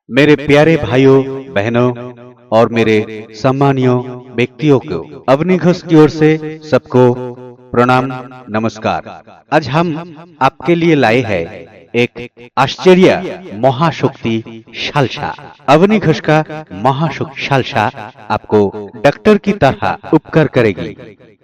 मेरे प्यारे भाइयों बहनों और मेरे सम्मानीय व्यक्तियों को अवनी घोष की ओर से सबको प्रणाम नमस्कार। आज हम आपके लिए लाए हैं एक आश्चर्य महाशक्ति सालसा। अवनी घोष का महाशक्ति सालसा आपको डॉक्टर की तरह उपकार करेगी,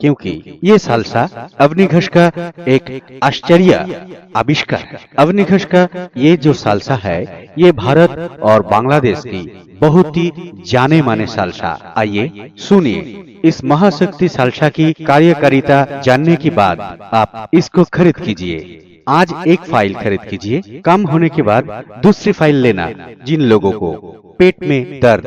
क्योंकि ये सालसा अवनी घोष का एक आश्चर्य आविष्कार है। अवनी घोष का ये जो सालसा है, ये भारत और बांग्लादेश की बहुत ही जाने माने सालसा। आइए सुनिए इस महाशक्ति सालसा की कार्यकारिता जानने के बाद आप इसको खरीद कीजिए। आज एक फाइल खरीद कीजिए, कम होने के बाद दूसरी फाइल लेना। जिन लोगों को पेट में दर्द,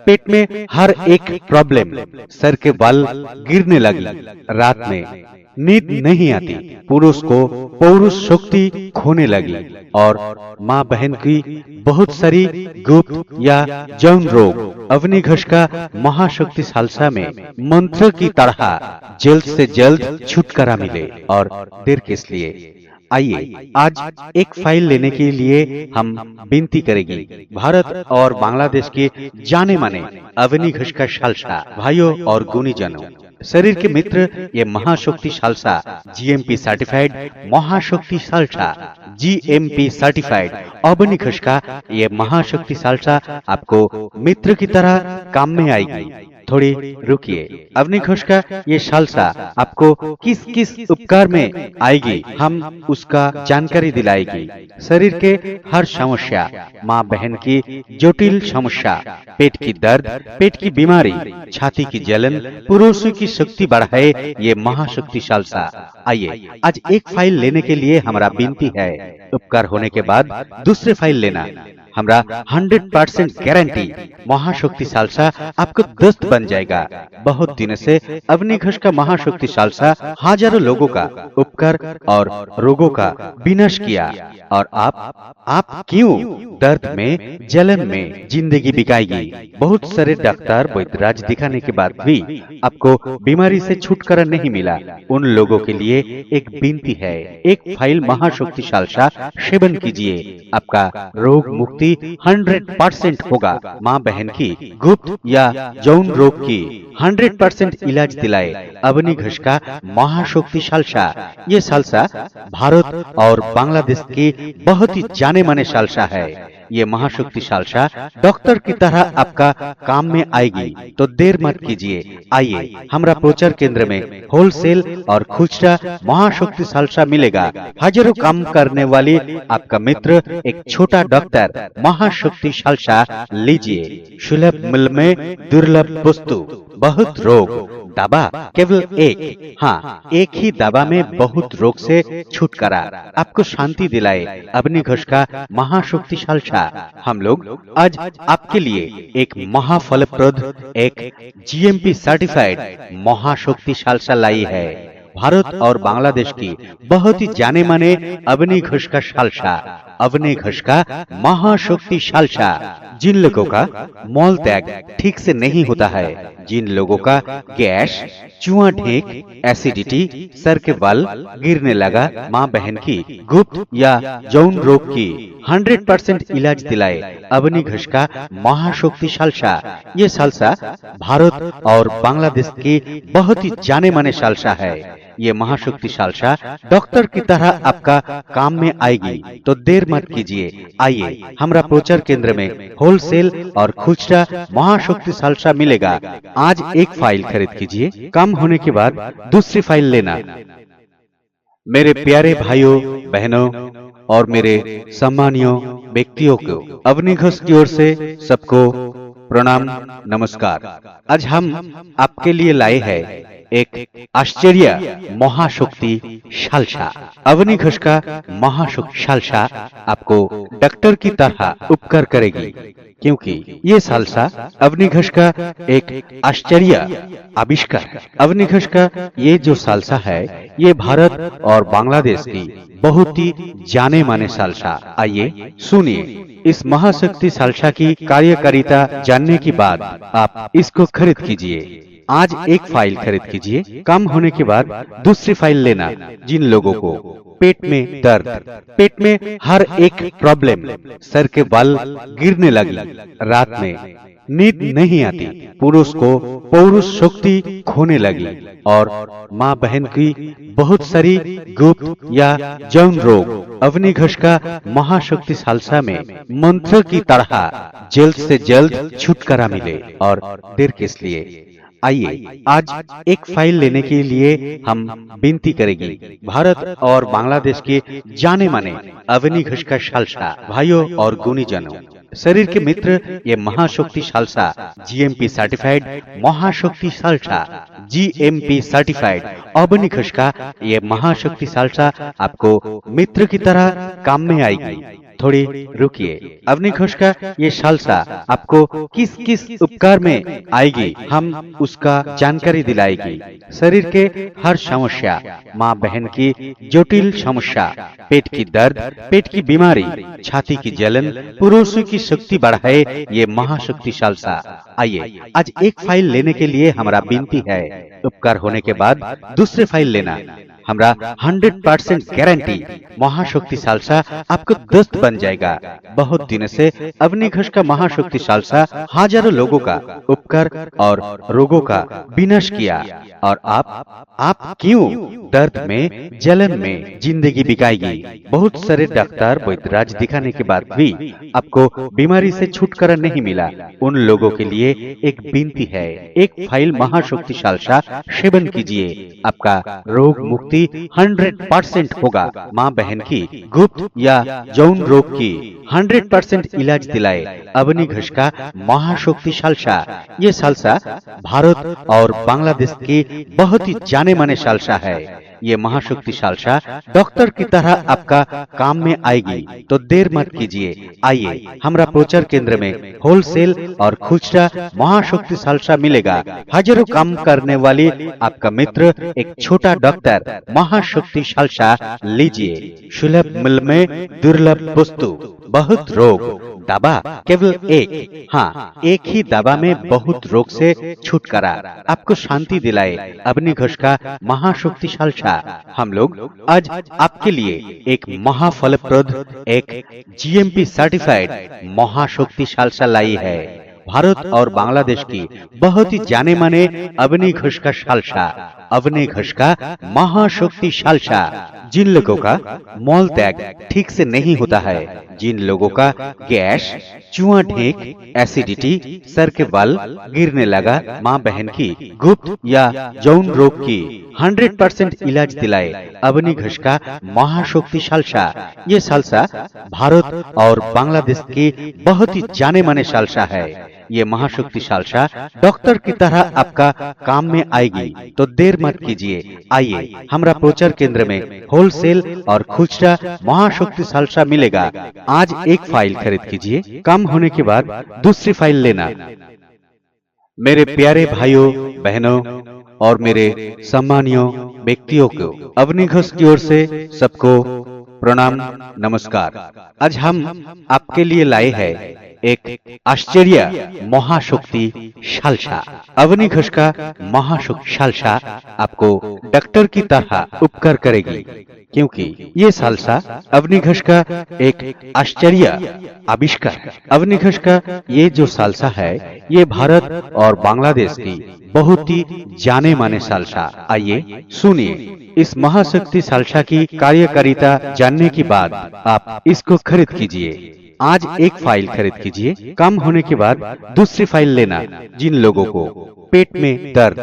पेट में हर एक प्रॉब्लम, सर के बाल गिरने लगी, रात में नींद नहीं आती, पुरुष को पौरुष शक्ति खोने लगी और माँ बहन की बहुत सारी गुप्त या जौन रोग, अवनी घोष का महाशक्ति सालसा में मंत्र की तरह जल्द से जल्द छुटकारा मिले। और देर किस लिए? आइए आज एक फाइल लेने के लिए हम विनती करेंगे। भारत और बांग्लादेश के जाने माने अवनी घोष का सालसा भाइयों और गुणीजनों, शरीर के मित्र, ये महाशक्ति सालसा जीएमपी सर्टिफाइड महाशक्ति सालसा, जीएमपी सर्टिफाइड अवनी घोष का ये महाशक्ति सालसा आपको मित्र की तरह काम में आएगी। थोड़ी रुकिए, अवनी घोष का ये सालसा आपको किस किस उपकार में आएगी, हम उसका जानकारी दिलाएगी। शरीर के हर समस्या, माँ बहन की जटिल समस्या, पेट की दर्द, पेट की बीमारी, छाती की जलन, पुरुषों की शक्ति बढ़ाए ये महाशक्ति सालसा। आइए आज एक फाइल लेने के लिए हमारा विनती है, उपकार होने के बाद दूसरी फाइल लेना। हमारा 100% गारंटी महाशक्ति सालसा आपको दोस्त बन जाएगा। बहुत दिन से अवनी घोष का महाशक्ति सालसा हजारों लोगों का उपकार और रोगों का विनाश किया, और आप क्यों दर्द में, जलन में जिंदगी बिताएगी। बहुत सारे डॉक्टर वैद्यराज दिखाने के बाद भी आपको बीमारी से छुटकारा नहीं मिला। उन लोगों के लिए एक विनती है, एक फाइल महाशक्ति सालसा सेवन कीजिए, आपका रोग मुक्ति 100% होगा। माँ बहन की गुप्त या जौन रोग की 100% इलाज दिलाए अवनी घोष का महाशक्ति सालसा। ये सालसा भारत और बांग्लादेश की बहुत ही जाने माने सालसा है। ये महाशक्ति सालसा डॉक्टर की तरह आपका काम में आएगी, तो देर मत कीजिए। आइए हमारा प्रचार केंद्र में होलसेल और खुचरा महाशक्ति सालसा मिलेगा। हजारों काम करने वाली आपका मित्र, एक छोटा डॉक्टर महाशक्ति सालसा लीजिए। सुलभ मूल्य में दुर्लभ वस्तु, बहुत रोग, दवा केवल एक, हाँ एक ही दवा में बहुत रोग से छुटकारा, आपको शांति दिलाए अवनी घोष का महाशक्ति सालसा। हम लोग आज आपके लिए एक महाफलप्रद, एक जीएमपी सर्टिफाइड महाशक्ति सालसा लाई है। भारत और बांग्लादेश की बहुत ही जाने माने अवनी घोष का सालसा, अवनी घोष का महाशक्ति सालसा। जिन लोगों का मल त्याग ठीक से नहीं होता है, जिन लोगों का गैस, चुआ ढेक, एसिडिटी, सर के बाल गिरने लगा, माँ बहन की गुप्त या जौन रोग की 100% इलाज दिलाए अवनी घोष का महाशक्ति सालसा। ये सालसा भारत और बांग्लादेश की बहुत ही जाने माने सालसा है। ये महाशक्ति सालसा डॉक्टर की तरह आपका काम में आएगी, तो देर मत कीजिए। आइए हमारा प्रचार केंद्र में होलसेल और खुचरा महाशक्ति सालसा मिलेगा। आज एक फाइल खरीद कीजिए, कम होने के बाद दूसरी फाइल लेना। मेरे प्यारे भाइयों बहनों और मेरे सम्मानीय व्यक्तियों को अवनी घोष की ओर से सबको प्रणाम नमस्कार। आज हम आपके लिए लाए हैं एक आश्चर्य महाशक्ति सालसा। अवनी घोष का महाशक्ति सालसा आपको डॉक्टर की तरह उपकार करेगी, क्योंकि ये सालसा अवनी घोष का एक आश्चर्य आविष्कार है। अवनी घोष का ये जो सालसा है, ये भारत और बांग्लादेश की बहुत ही जाने माने सालसा। आइए सुनिए इस महाशक्ति सालसा की कार्यकारिता जानने के बाद आप इसको खरीद कीजिए। आज एक फाइल खरीद कीजिए, कम होने के बाद दूसरी फाइल लेना। जिन लोगों को पेट में दर्द, पेट में हर एक प्रॉब्लम, सर के बाल गिरने लगी, रात में नींद नहीं आती, पुरुष को पौरुष शक्ति खोने लगी और माँ बहन की बहुत सारी गुप्त या यौन रोग, अग्नि घोष का महाशक्ति सालसा में मंत्र की तरह जल्द से जल्द छुटकारा मिले और देर किस लिए। आइए आज एक फाइल लेने के लिए हम विनती करेंगे भारत और बांग्लादेश के जाने माने अवनी घोष का सालसा भाइयों और गुणीजनों, शरीर के मित्र, ये महाशक्ति सालसा जीएमपी सर्टिफाइड महाशक्ति सालसा जीएमपी सर्टिफाइड अवनी घोष का ये महाशक्ति सालसा आपको मित्र की तरह काम में आएगी। थोड़ी रुकिए, अवनी घोष का ये सालसा आपको किस किस उपकार में आएगी, हम उसका जानकारी दिलाएगी। शरीर के हर समस्या, माँ बहन की जटिल समस्या, पेट की दर्द, पेट की बीमारी, छाती की जलन, पुरुषों की शक्ति बढ़ाए ये महाशक्ति सालसा। आइए आज एक फाइल लेने के लिए हमारा विनती है, उपकार होने के बाद दूसरे फाइल लेना। हमारा 100% गारंटी महाशक्ति सालसा आपको दोस्त बन जाएगा। बहुत दिन से अवनी घोष का महाशक्ति सालसा हजारों लोगों का उपकार और रोगों का विनाश किया और आप क्यों दर्द में, जलन में जिंदगी बिताएगी। बहुत सारे डॉक्टर वैद्यराज दिखाने के बाद भी आपको बीमारी से छुटकारा नहीं मिला। उन लोगों के लिए एक विनती है, एक फाइल महाशक्ति सालसा सेवन कीजिए, आपका रोग मुक्ति 100% होगा। माँ बहन की गुप्त या यौन रोग की 100% इलाज दिलाए अवनी घोष का महाशक्ति सालसा। ये सालसा भारत और बांग्लादेश की बहुत ही जाने माने सालसा है। ये महाशक्ति सालसा डॉक्टर की तरह आपका काम में आएगी, तो देर मत कीजिए। आइए हमारा प्रचार केंद्र में होलसेल और खुचरा महाशक्ति सालसा मिलेगा। हजारों काम करने वाली आपका मित्र, एक छोटा डॉक्टर महाशक्ति सालसा लीजिए। सुलभ मूल्य में दुर्लभ वस्तु, बहुत रोग, दवा केवल एक, हाँ एक ही दवा में बहुत रोग से छुटकारा, आपको शांति दिलाए अवनी घोष का महाशक्ति सालसा। हम लोग आज आपके लिए एक महाफलप्रद, एक जीएमपी सर्टिफाइड महाशक्ति सालसा लाई है। भारत और बांग्लादेश की बहुत ही जाने माने अवनी घोष का सालसा, अवनी घोष का महाशक्ति सालसा। जिन लोगों का मल त्याग ठीक से नहीं होता है, जिन लोगों का गैस, चुआ ढेक, एसिडिटी, सर के बाल गिरने लगा, माँ बहन की गुप्त या यौन रोग की 100% इलाज दिलाए अवनी घोष का महाशक्ति सालसा। ये सालसा भारत और बांग्लादेश की बहुत ही जाने माने सालसा है। ये महाशक्ति सालसा डॉक्टर की तरह आपका काम में आएगी, तो देर मत कीजिए। आइए हमारा प्रचार केंद्र में होलसेल और खुचरा महाशक्ति सालसा मिलेगा। आज एक फाइल खरीद कीजिए, कम होने के बाद दूसरी फाइल लेना। मेरे प्यारे भाइयों बहनों और मेरे सम्मानीय व्यक्तियों को अवनी घोष की ओर से सबको प्रणाम नमस्कार। आज हम आपके लिए लाए हैं एक आश्चर्य महाशक्ति सालसा। अवनी घोष का महाशक्ति सालसा आपको डॉक्टर की तरह उपकार करेगी, क्योंकि ये सालसा अवनी घोष का एक आश्चर्य आविष्कार है। अवनी घोष का ये जो सालसा है, ये भारत और बांग्लादेश की बहुत ही जाने माने सालसा। आइए सुनिए, इस महाशक्ति सालसा की कार्यकारिता जानने के बाद आप इसको खरीद कीजिए। आज एक फाइल खरीद कीजिए, कम होने के बाद दूसरी फाइल लेना। जिन लोगों को पेट में दर्द,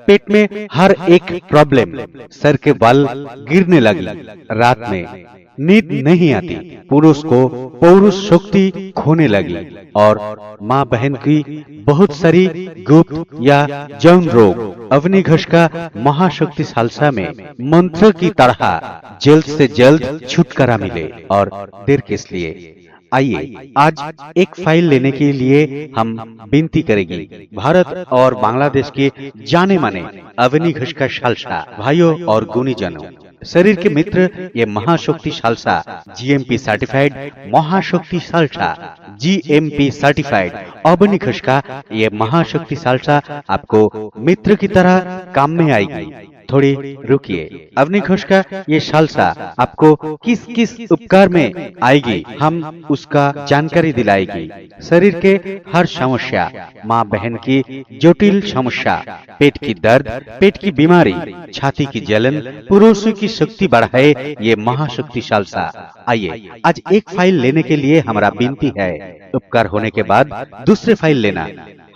पेट में हर एक प्रॉब्लम, सर के बाल गिरने लगी, रात में नींद नहीं आती, पुरुष को पौरुष शक्ति खोने लगी और माँ बहन की बहुत सारी गुप्त या यौन रोग, अवनी घोष का महाशक्ति सालसा में मंत्र की तरह जल्द से जल्द छुटकारा मिले और देर किस लिए। आइए आज एक फाइल लेने के लिए हम विनती करेंगे भारत और बांग्लादेश के जाने माने अवनी घोष का सालसा भाइयों और गुणीजनों, शरीर के मित्र ये महाशक्ति सालसा जीएमपी सर्टिफाइड महाशक्ति सालसा जीएमपी सर्टिफाइड अवनी घोष का ये महाशक्ति सालसा आपको मित्र की तरह काम में आएगी। थोड़ी रुकिए, अवनी घोष का ये सालसा आपको किस किस उपकार में आएगी, हम उसका जानकारी दिलाएगी। शरीर के हर समस्या, माँ बहन की जटिल समस्या, पेट की दर्द, पेट की बीमारी, छाती की जलन, पुरुषों की शक्ति बढ़ाए ये महाशक्ति सालसा। आइए आज एक फाइल लेने के लिए हमारा विनती है, उपकार होने के बाद दूसरे फाइल लेना।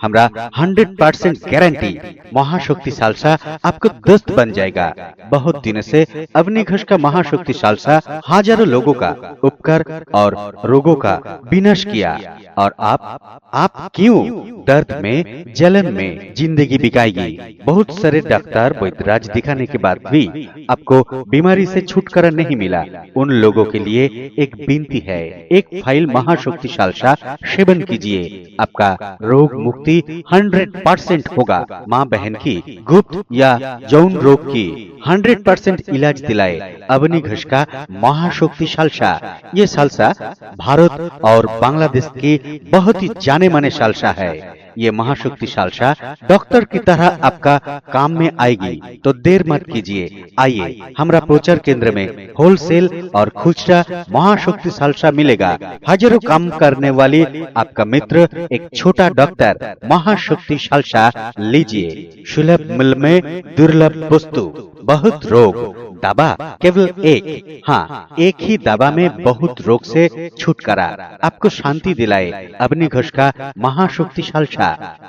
हमारा 100% गारंटी महाशक्ति सालसा आपको दोस्त बन जाएगा। बहुत दिन से अवनी घोष का महाशक्ति सालसा हजारों लोगों का उपकार और रोगों का विनाश किया, और आप क्यों दर्द में, जलन में जिंदगी बिताएगी। बहुत सारे डॉक्टर वैद्यराज दिखाने के बाद भी आपको बीमारी से छुटकारा नहीं मिला। उन लोगों के लिए एक विनती है, एक फाइल महाशक्ति सालसा सेवन कीजिए, आपका रोग मुक्ति 100% होगा। माँ बहन की गुप्त या यौन रोग की 100% इलाज दिलाए अवनी घोष का महाशक्ति सालसा। ये सालसा भारत और बांग्लादेश की बहुत ही जाने माने सालसा है। ये महाशक्ति सालसा डॉक्टर की तरह आपका काम में आएगी, तो देर मत कीजिए। आइए हमारा प्रचार केंद्र में होलसेल और खुचरा महाशक्ति सालसा मिलेगा। हजारों काम करने वाली आपका मित्र एक छोटा डॉक्टर महाशक्ति सालसा लीजिए। सुलभ मूल्य में दुर्लभ वस्तु, बहुत रोग, दवा केवल एक, हाँ एक ही दवा में बहुत रोग से छुटकारा, आपको शांति दिलाए अवनी घोष का महाशक्ति सालसा।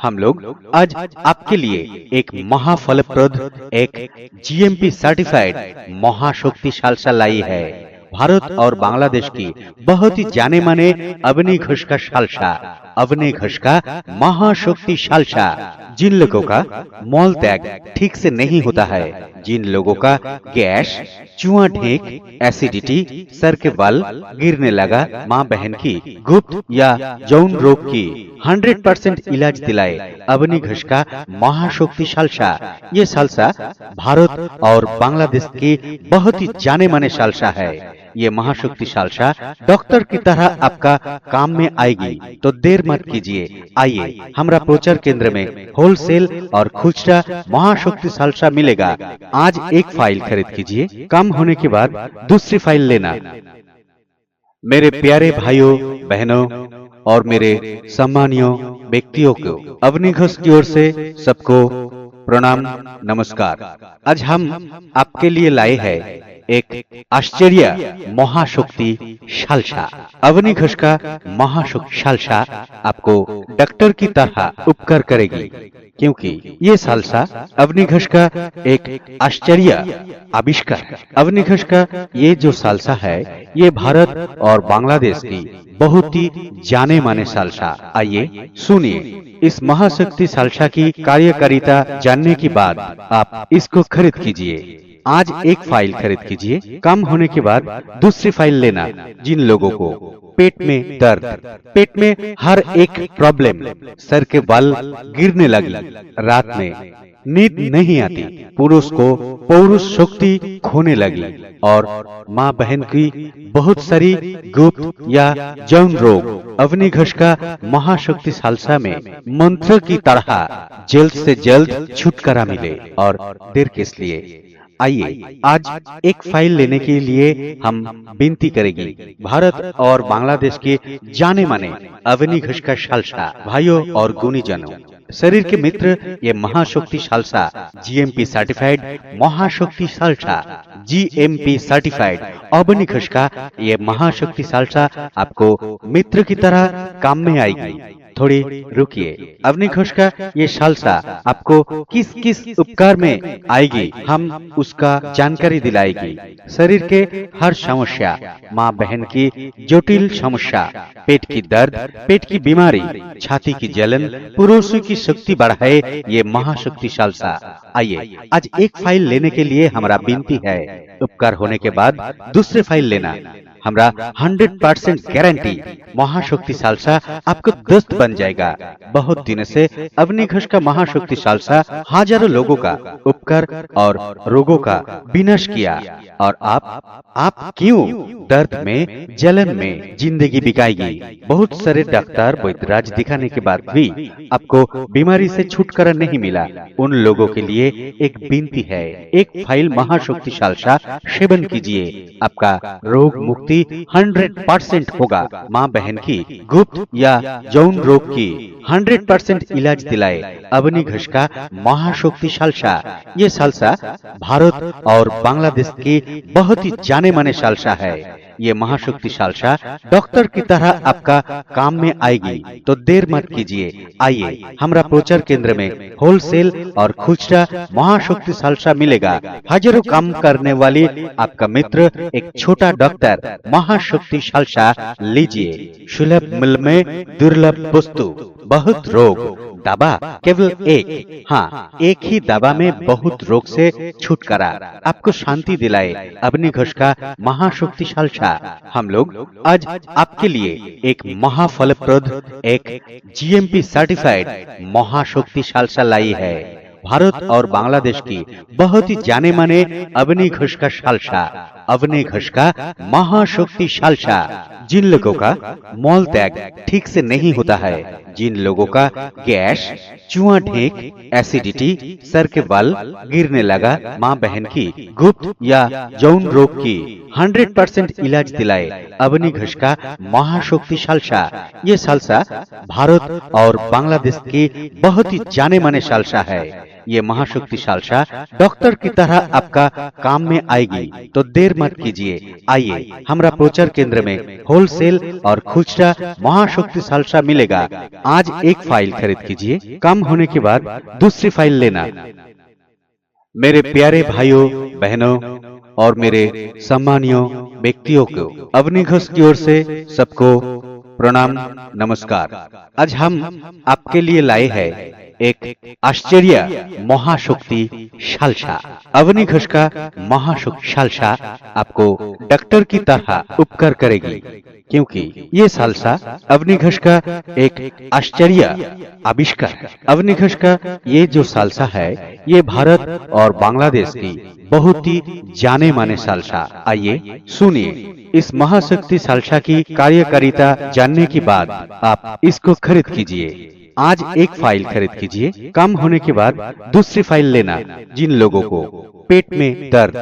हम लोग आज आपके लिए एक महाफलप्रद, एक जीएमपी सर्टिफाइड महाशक्ति सालसा लाई है। भारत और बांग्लादेश की बहुत ही जाने माने अवनी घोष का सालसा, अवनी घोष का महाशक्ति सालसा। जिन लोगों का मल त्याग ठीक से नहीं होता है, जिन लोगों का गैस, चुआ ढेक, एसिडिटी, सर के बाल गिरने लगा, माँ बहन की गुप्त या यौन रोग की 100% इलाज दिलाए अवनी घोष का महाशक्ति सालसा। ये सालसा भारत और बांग्लादेश की बहुत ही जाने माने सालसा है। ये महाशक्ति सालसा डॉक्टर की तरह आपका काम में आएगी, तो देर मत कीजिए। आइए हमारा प्रचार केंद्र में होलसेल और खुचरा महाशक्ति सालसा मिलेगा। आज एक फाइल खरीद कीजिए, कम होने के बाद दूसरी फाइल लेना। मेरे प्यारे भाइयों बहनों और मेरे सम्मानीय व्यक्तियों को अवनी घोष की ओर से सबको प्रणाम नमस्कार। आज हम आपके लिए लाए हैं एक आश्चर्य महाशक्ति सालसा। अवनी घोष का महाशक्ति सालसा आपको डॉक्टर की तरह उपकार करेगी, क्योंकि ये सालसा अवनी घोष का एक आश्चर्य आविष्कार। अवनी घोष का ये जो सालसा है, ये भारत और बांग्लादेश की बहुत ही जाने माने सालसा। आइए सुनिए, इस महाशक्ति सालसा की कार्यकारिता जानने के बाद आप इसको खरीद कीजिए। आज एक फाइल खरीद कीजिए, कम होने के बाद दूसरी फाइल लेना। जिन लोगों को पेट में दर्द, पेट में हर एक प्रॉब्लम, सर के बाल गिरने लगी, रात में नींद नहीं आती, पुरुष को पौरुष शक्ति खोने लगी, और माँ बहन की बहुत सारी गुप्त या यौन रोग, अवनी घोष का महाशक्ति सालसा में मंत्र की तरह जल्द से जल्द छुटकारा मिले, और देर किस लिए। आइए आज एक फाइल लेने के लिए हम विनती करेंगे। भारत और बांग्लादेश के जाने माने अवनी घोष का सालसा भाइयों और गुणीजनों, शरीर के मित्र ये महाशक्ति सालसा जीएमपी सर्टिफाइड महाशक्ति सालसा जीएमपी सर्टिफाइड अवनी घोष का ये महाशक्ति सालसा आपको मित्र की तरह काम में आएगी। थोड़ी रुकिए, अवनी घोष का ये सालसा आपको किस किस उपकार में आएगी, हम उसका जानकारी दिलाएगी। शरीर के हर समस्या, माँ बहन की जटिल समस्या, पेट की दर्द, पेट की बीमारी, छाती की जलन, पुरुषों की शक्ति बढ़ाए ये महाशक्ति सालसा। आइए आज एक फाइल लेने के लिए हमारा विनती है, उपकार होने के बाद दूसरे फाइल लेना। हमरा 100% गारंटी महाशक्ति सालसा आपको दोस्त बन जाएगा। बहुत दिन से अवनी घोष का महाशक्ति सालसा हजारों लोगों का उपकार और रोगों का विनाश किया। और आप क्यों दर्द में जलन में जिंदगी बिताएगी। बहुत सारे डॉक्टर वैद्यराज दिखाने के बाद भी आपको बीमारी से छुटकारा नहीं मिला। उन लोगों के लिए एक विनती है, एक फाइल महाशक्ति सालसा सेवन कीजिए, आपका रोग मुक्ति 100% होगा। माँ बहन की गुप्त या यौन रोग की 100% इलाज दिलाए अवनी घोष का महाशक्ति सालसा। ये सालसा भारत और बांग्लादेश की बहुत ही जाने माने सालसा है। ये महाशक्ति सालसा डॉक्टर की तरह आपका काम में आएगी। तो देर मत कीजिए, आइए हमरा प्रचार केंद्र में होलसेल और खुचरा महाशक्ति सालसा मिलेगा। हजारों काम करने वाली आपका मित्र एक छोटा डॉक्टर महाशक्ति सालसा लीजिए। सुलभ मूल्य में दुर्लभ वस्तु, बहुत रोग, दवा केवल एक। हाँ, एक ही दवा में बहुत रोग से छुटकारा, आपको शांति दिलाए अवनी घोष का महाशक्ति सालसा। हम लोग आज आपके लिए एक महाफलप्रद, एक जीएमपी सर्टिफाइड महाशक्ति सालसा लाई है। भारत और बांग्लादेश की बहुत ही जाने माने अवनी घोष का सालसा, अवनी घोष का महाशक्ति सालसा। जिन लोगों का मल त्याग ठीक से नहीं होता है, जिन लोगों का गैस, चुआ ढेक, एसिडिटी, सर के बाल गिरने लगा, माँ बहन की गुप्त या यौन रोग की 100% इलाज दिलाए अवनी घोष का महाशक्ति सालसा। ये सालसा भारत और बांग्लादेश की बहुत ही जाने माने सालसा है। ये महाशक्ति सालसा डॉक्टर की तरह आपका काम में आएगी। तो देर मत कीजिए, आइए हमरा प्रचार केंद्र में होलसेल और खुचरा महाशक्ति सालसा मिलेगा। आज एक फाइल खरीद कीजिए, कम होने के बाद दूसरी फाइल लेना। मेरे प्यारे भाइयों बहनों और मेरे सम्मानीय व्यक्तियों को अवनी घोष की ओर से सबको प्रणाम नमस्कार। आज हम आपके लिए लाए हैं एक आश्चर्य महाशक्ति सालसा। अवनी घोष का महाशक्ति सालसा आपको डॉक्टर की तरह उपकार करेगी, क्योंकि ये सालसा अवनी घोष का एक आश्चर्य आविष्कार है। अवनी घोष का ये जो सालसा है, ये भारत और बांग्लादेश की बहुत ही जाने माने सालसा। आइए सुनिए इस महाशक्ति सालसा की कार्यकारिता जानने के बाद आप इसको खरीद कीजिए। आज एक फाइल खरीद कीजिए, कम होने के बाद दूसरी फाइल लेना। जिन लोगों को पेट में दर्द,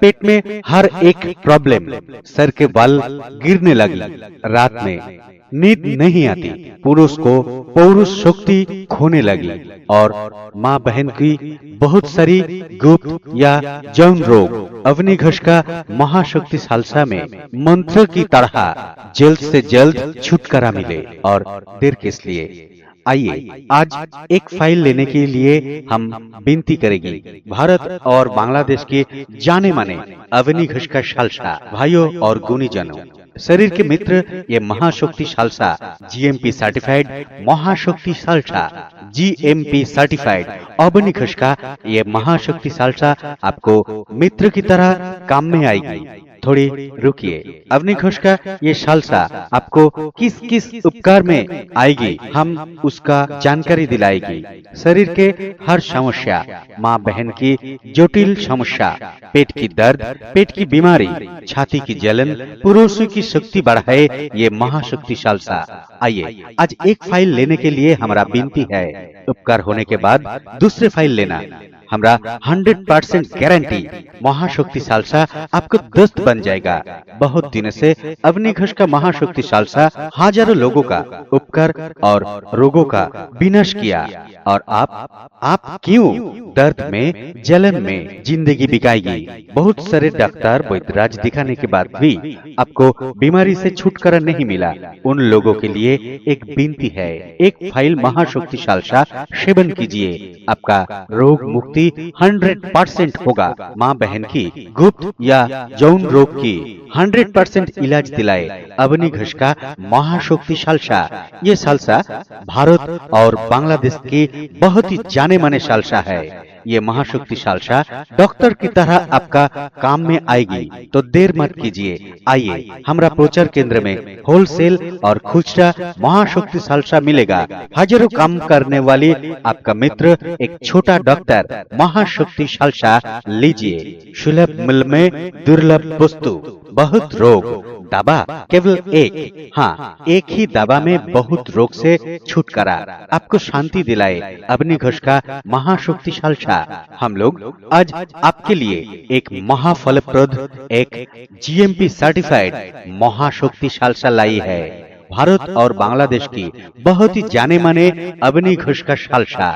पेट में हर एक प्रॉब्लम, सर के बाल गिरने लगी, रात में नींद नहीं आती, पुरुष को पौरुष शक्ति खोने लगी, और माँ बहन की बहुत सारी गुप्त या यौन रोग, अवनी घोष का महाशक्ति सालसा में मंत्र की तरह जल्द से जल्द छुटकारा मिले। और देर किस लिए, आइए आज एक फाइल लेने के लिए हम विनती करेंगे। भारत और बांग्लादेश के जाने माने अवनी घोष का सालसा भाइयों और गुणीजनों, शरीर के मित्र, ये महाशक्ति सालसा जीएमपी सर्टिफाइड महाशक्ति सालसा, जीएमपी सर्टिफाइड अवनी घोष का ये महाशक्ति सालसा आपको मित्र की तरह काम में आएगी। थोड़ी रुकिए, अवनी घोष का ये सालसा आपको किस किस उपकार में आएगी, हम उसका जानकारी दिलाएगी। शरीर के हर समस्या, माँ बहन की जटिल समस्या, पेट की दर्द, पेट की बीमारी, छाती की जलन, पुरुषों की शक्ति बढ़ाए ये महाशक्ति सालसा। आइए आज एक फाइल लेने के लिए हमारा विनती है, उपकार होने के बाद दूसरी फाइल लेना। हमरा 100% गारंटी महाशक्ति सालसा आपको दोस्त बन जाएगा। बहुत दिन से अवनी घोष का महाशक्ति सालसा हजारों लोगों का उपकार और रोगों का विनाश किया। और आप क्यों दर्द में जलन में जिंदगी बिताएगी। बहुत सारे डॉक्टर वैद्यराज दिखाने के बाद भी आपको बीमारी से छुटकारा नहीं मिला। उन लोगों के लिए एक विनती है, एक फाइल महाशक्ति सालसा सेवन कीजिए, आपका रोग मुक्ति 100% होगा। माँ बहन की गुप्त या यौन रोग की 100% इलाज दिलाए अवनी घोष का महाशक्ति सालसा। ये सालसा भारत और बांग्लादेश की बहुत ही जाने माने सालसा है। ये महाशक्ति सालसा डॉक्टर की तरह आपका काम में आएगी, तो देर मत कीजिए। आइए हमरा प्रचार केंद्र में होलसेल और खुचरा महाशक्ति सालसा मिलेगा। हजारों काम करने वाली आपका मित्र एक छोटा डॉक्टर महाशक्ति सालसा लीजिए। सुलभ मूल्य में दुर्लभ वस्तु, बहुत रोग, दवा केवल एक, हाँ एक ही दवा में बहुत रोग से छुटकारा, आपको शांति दिलाए। अपनी घोष का महाशक्ति सालसा हम लोग आज आपके लिए एक महाफलप्रद, एक जीएमपी सर्टिफाइड महाशक्ति सालसा लाई है। भारत और बांग्लादेश की बहुत ही जाने माने अवनी घोष का सालसा,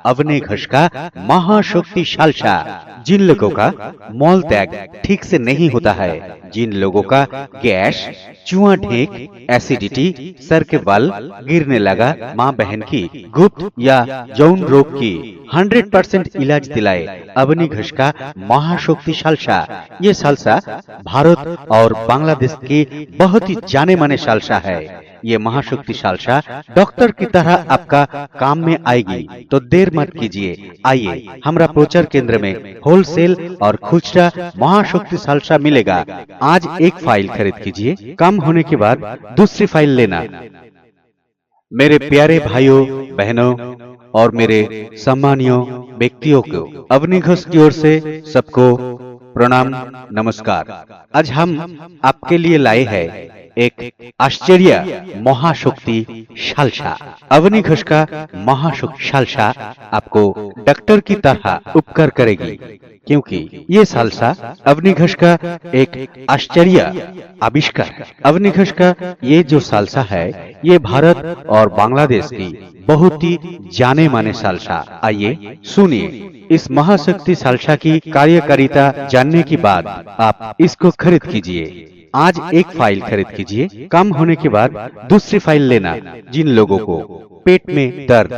अवनी घोष का महाशक्ति सालसा। जिन लोगों का मल त्याग ठीक से नहीं होता है, जिन लोगों का गैस, चुआ ढेक, एसिडिटी, सर के बाल गिरने लगा, माँ बहन की गुप्त या यौन रोग की 100% इलाज दिलाए अवनी घोष का महाशक्ति सालसा। ये सालसा भारत और बांग्लादेश की बहुत ही जाने माने सालसा है। ये महाशक्ति सालसा डॉक्टर की तरह आपका काम में आएगी, तो देर मत कीजिए। आइए हमरा प्रचार केंद्र में होलसेल और खुचरा महाशक्ति सालसा मिलेगा। आज एक फाइल खरीद कीजिए, कम होने के बाद दूसरी फाइल लेना। मेरे प्यारे भाइयों बहनों और मेरे सम्मानीय व्यक्तियों को अवनी घोष की ओर से सबको प्रणाम नमस्कार। आज हम आपके लिए लाए हैं एक आश्चर्य महाशक्ति सालसा। अवनी घोष का महाशक्ति सालसा आपको डॉक्टर की तरह उपकार करेगी, क्योंकि ये सालसा अवनी घोष का एक आश्चर्य आविष्कार है। अवनी घोष का ये जो सालसा है, ये भारत और बांग्लादेश की बहुत ही जाने माने सालसा। आइए सुनिए इस महाशक्ति सालसा की कार्यकारिता जानने के बाद आप इसको खरीद कीजिए। आज एक फाइल खरीद कीजिए, कम होने के बाद दूसरी फाइल लेना। जिन लोगों को पेट में दर्द,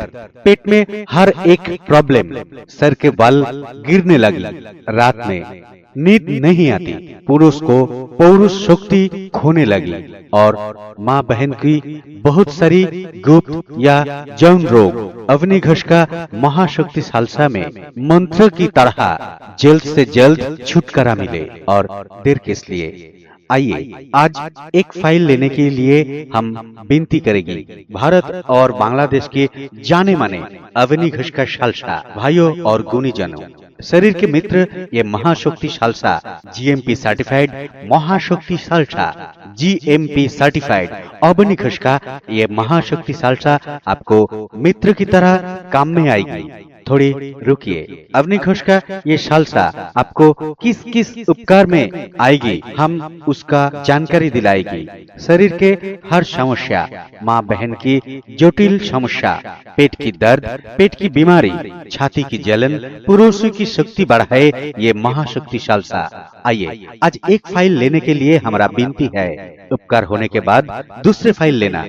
पेट में हर एक प्रॉब्लम, सर के बाल गिरने लगी, रात में नींद नहीं आती, पुरुष को पौरुष शक्ति खोने लगी और माँ बहन की बहुत सारी गुप्त या यौन रोग, अवनी घोष का महाशक्ति सालसा में मंत्र की तरह जल्द से जल्द छुटकारा मिले। और देर किस लिए? आइए आज एक फाइल लेने के लिए हम विनती करेंगे। भारत और बांग्लादेश के जाने माने अवनी घोष का सालसा भाइयों और गुणीजनों, शरीर के मित्र, ये महाशक्ति सालसा जीएमपी सर्टिफाइड महाशक्ति सालसा, जीएमपी सर्टिफाइड अवनी घोष का ये महाशक्ति सालसा आपको मित्र की तरह काम में आएगी। थोड़ी रुकिए, अवनी घोष का ये सालसा आपको किस किस उपकार में आएगी, हम उसका जानकारी दिलाएगी। शरीर के हर समस्या, माँ बहन की जटिल समस्या, पेट की दर्द, पेट की बीमारी, छाती की जलन, पुरुषों की शक्ति बढ़ाए ये महाशक्ति सालसा। आइए आज एक फाइल लेने के लिए हमारा विनती है, उपकार होने के बाद दूसरे फाइल लेना।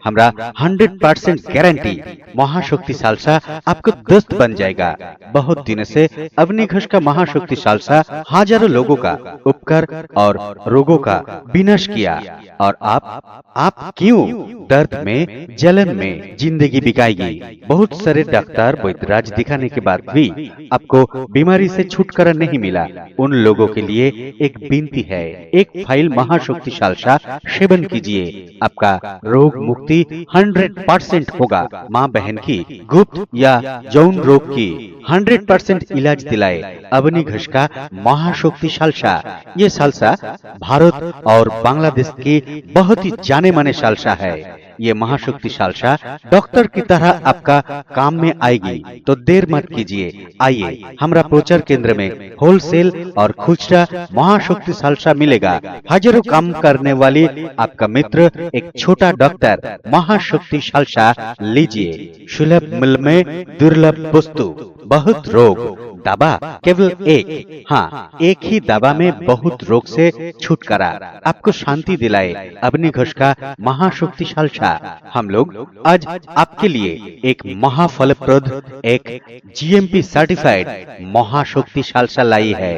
हमरा 100% गारंटी महाशक्ति सालसा आपको दोस्त बन जाएगा। बहुत दिन से अवनी घोष का महाशक्ति सालसा हजारों लोगों का उपकार और रोगों का विनाश किया, और आप क्यों दर्द में, जलन में जिंदगी बिताएगी। बहुत सारे डॉक्टर वैद्यराज दिखाने के बाद भी आपको बीमारी से छुटकारा नहीं मिला। उन लोगों के लिए एक विनती है, एक फाइल महाशक्ति सालसा सेवन कीजिए, आपका रोग मुक्ति 100% होगा। माँ बहन की गुप्त या यौन रोग की 100% इलाज दिलाए अवनी घोष का महाशक्ति सालसा। ये सालसा भारत और बांग्लादेश की बहुत ही जाने माने सालसा है। ये महाशक्ति सालसा डॉक्टर की तरह आपका काम में आएगी, तो देर मत कीजिए। आइए हमरा प्रचार केंद्र में होलसेल और खुचरा महाशक्ति सालसा मिलेगा। हजारों काम करने वाली आपका मित्र एक छोटा डॉक्टर महाशक्ति सालसा लीजिए। सुलभ मूल्य में दुर्लभ वस्तु, बहुत रोग, दवा केवल एक, हाँ एक ही दवा में बहुत रोग से छुटकारा, आपको शांति दिलाए। अवनी घोष का महाशक्ति सालसा हम लोग आज आपके लिए एक महाफलप्रद, एक जीएमपी सर्टिफाइड महाशक्ति सालसा लाई है।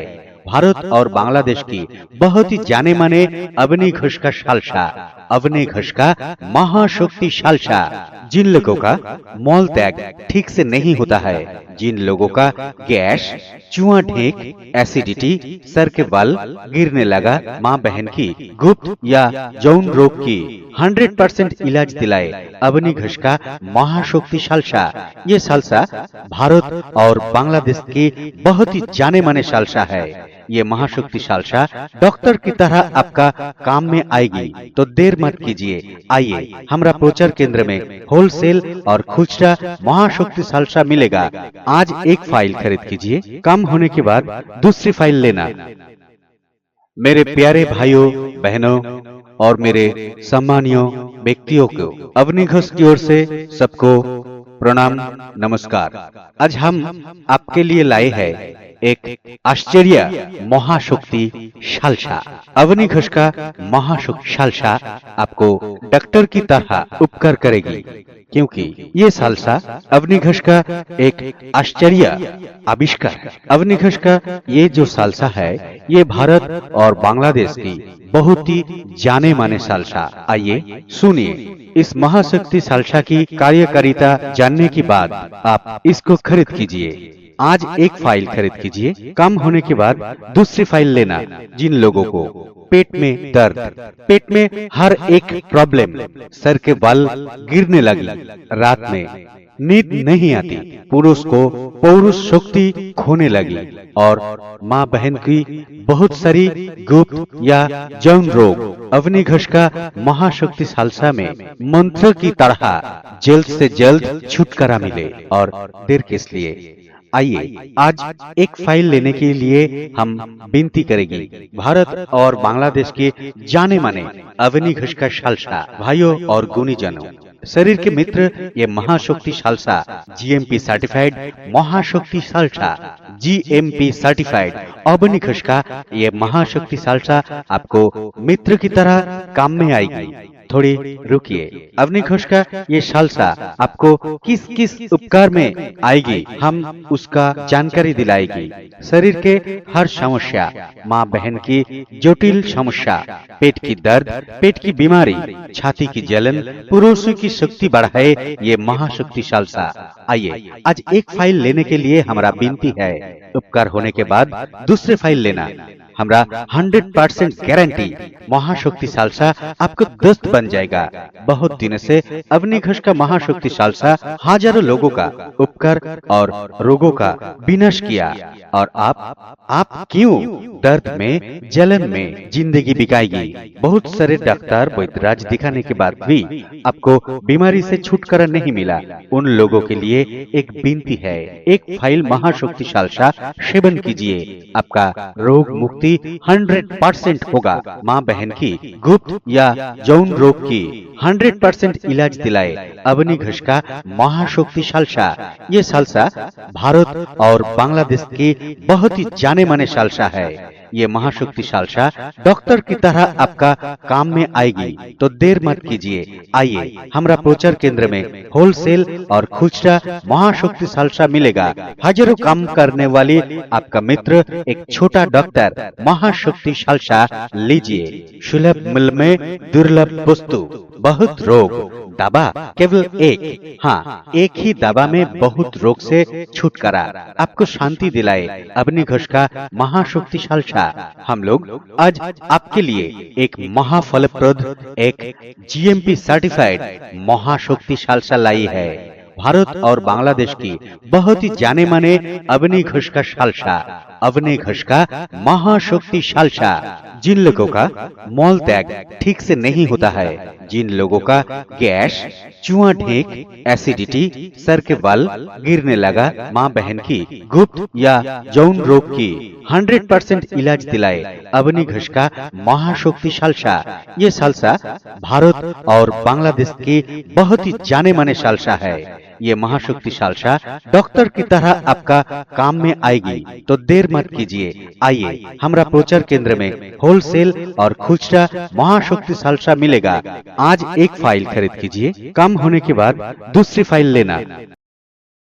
भारत और बांग्लादेश की बहुत ही जाने माने अवनी घोष का सालसा, अवनी घोष का महाशक्ति सालसा। जिन लोगों का मल त्याग ठीक से नहीं होता है, जिन लोगों का गैस, चुआ ढेक, एसिडिटी, सर के बाल गिरने लगा, माँ बहन की गुप्त या यौन रोग की 100% इलाज दिलाए अवनी घोष का महाशक्ति सालसा। ये सालसा भारत और बांग्लादेश की बहुत ही जाने माने सालसा है। ये महाशक्ति सालसा डॉक्टर की तरह आपका काम में आएगी, तो देर मत कीजिए। आइए हमारा प्रचार केंद्र में होलसेल और खुचरा महाशक्ति सालसा मिलेगा। आज एक फाइल खरीद कीजिए, कम होने के बाद दूसरी फाइल लेना। मेरे प्यारे भाइयों बहनों और मेरे सम्मानीय व्यक्तियों को अवनी घोष की ओर से सबको प्रणाम नमस्कार। आज हम आपके लिए लाए हैं एक आश्चर्य महाशक्ति सालसा। अवनी घोष का महाशक्ति सालसा आपको डॉक्टर की तरह उपकार करेगी, क्योंकि ये सालसा अवनी घोष का एक आश्चर्य आविष्कार है। अवनी घोष का ये जो सालसा है, ये भारत और बांग्लादेश की बहुत ही जाने माने सालसा। आइए सुनिए इस महाशक्ति सालसा की कार्यकारिता जानने के बाद आप इसको खरीद कीजिए। आज एक फाइल खरीद कीजिए, कम होने के बाद दूसरी फाइल लेना। जिन लोगों को पेट में दर्द, पेट में हर एक प्रॉब्लम, सर के बाल गिरने लगी, रात में नींद नहीं आती, पुरुष को पौरुष शक्ति खोने लगी और माँ बहन की बहुत सारी गुप्त या यौन रोग, अवनी घोष का महाशक्ति सालसा में मंत्र की तरह जल्द से जल्द छुटकारा मिले। और देर किस लिए? आइए आज एक फाइल लेने के लिए हम विनती करेंगे। भारत और बांग्लादेश के जाने माने अवनी घोष का सालसा भाइयों और गुणीजनों, शरीर के मित्र, ये महाशक्ति सालसा जीएमपी सर्टिफाइड महाशक्ति सालसा, जीएमपी सर्टिफाइड अवनी घोष का ये महाशक्ति सालसा आपको मित्र की तरह काम में आएगी। थोड़ी रुकिए, अवनी घोष का ये सालसा आपको किस किस उपकार में आएगी, हम उसका जानकारी दिलाएगी। शरीर के हर समस्या, माँ बहन की जटिल समस्या, पेट की दर्द, पेट की बीमारी, छाती की जलन, पुरुषों की शक्ति बढ़ाए ये महाशक्ति सालसा। आइए आज एक फाइल लेने के लिए हमारा विनती है, उपकार होने के बाद दूसरे फाइल लेना। हमारा 100% गारंटी महाशक्ति सालसा आपको दोस्त बन जाएगा। बहुत दिन से अवनी घोष का महाशक्ति सालसा हजारों लोगों का उपकार और रोगों का विनाश किया, और आप क्यों दर्द में, जलन में जिंदगी बिताएगी। बहुत सारे डॉक्टर वैद्यराज दिखाने के बाद भी आपको बीमारी से छुटकारा नहीं मिला। उन लोगों के लिए एक विनती है, एक फाइल महाशक्ति सालसा सेवन कीजिए, आपका रोग मुक्ति 100% होगा। माँ बहन की गुप्त या यौन रोग की 100% इलाज दिलाए अवनी घोष का महाशक्ति सालसा। ये सालसा भारत और बांग्लादेश की बहुत ही जाने माने सालसा है। ये महाशक्ति सालसा डॉक्टर की तरह आपका काम में आएगी, तो देर मत कीजिए। आइए हमारा प्रचार केंद्र में होलसेल और खुचरा महाशक्ति सालसा मिलेगा। हजारों काम करने वाली आपका मित्र, एक छोटा डॉक्टर महाशक्ति सालसा लीजिए। सुलभ मूल्य में दुर्लभ वस्तु, बहुत रोग, दवा केवल एक, हाँ एक ही दवा में बहुत रोग से छुटकारा, आपको शांति दिलाए अवनी घोष का महाशक्ति सालसा। हम लोग आज आपके लिए एक महाफलप्रद, एक जीएमपी सर्टिफाइड महाशक्ति सालसा लाई है। भारत और बांग्लादेश की बहुत ही जाने माने अवनी घोष का सालसा, अवनी घोष का महाशक्ति सालसा। जिन लोगों का मल त्याग ठीक से नहीं होता है, जिन लोगों का गैस, चुआ ढेक, एसिडिटी, सर के बाल गिरने लगा, माँ बहन की गुप्त या यौन रोग की 100% इलाज दिलाए अवनी घोष का महाशक्ति सालसा। ये सालसा भारत और बांग्लादेश की बहुत ही जाने माने सालसा है। ये महाशक्ति सालसा डॉक्टर की तरह आपका काम में आएगी, तो देर मत कीजिए। आइए हमारा प्रचार केंद्र में होलसेल और खुचरा महाशक्ति सालसा मिलेगा। आज एक फाइल खरीद कीजिए, कम होने के बाद दूसरी फाइल लेना।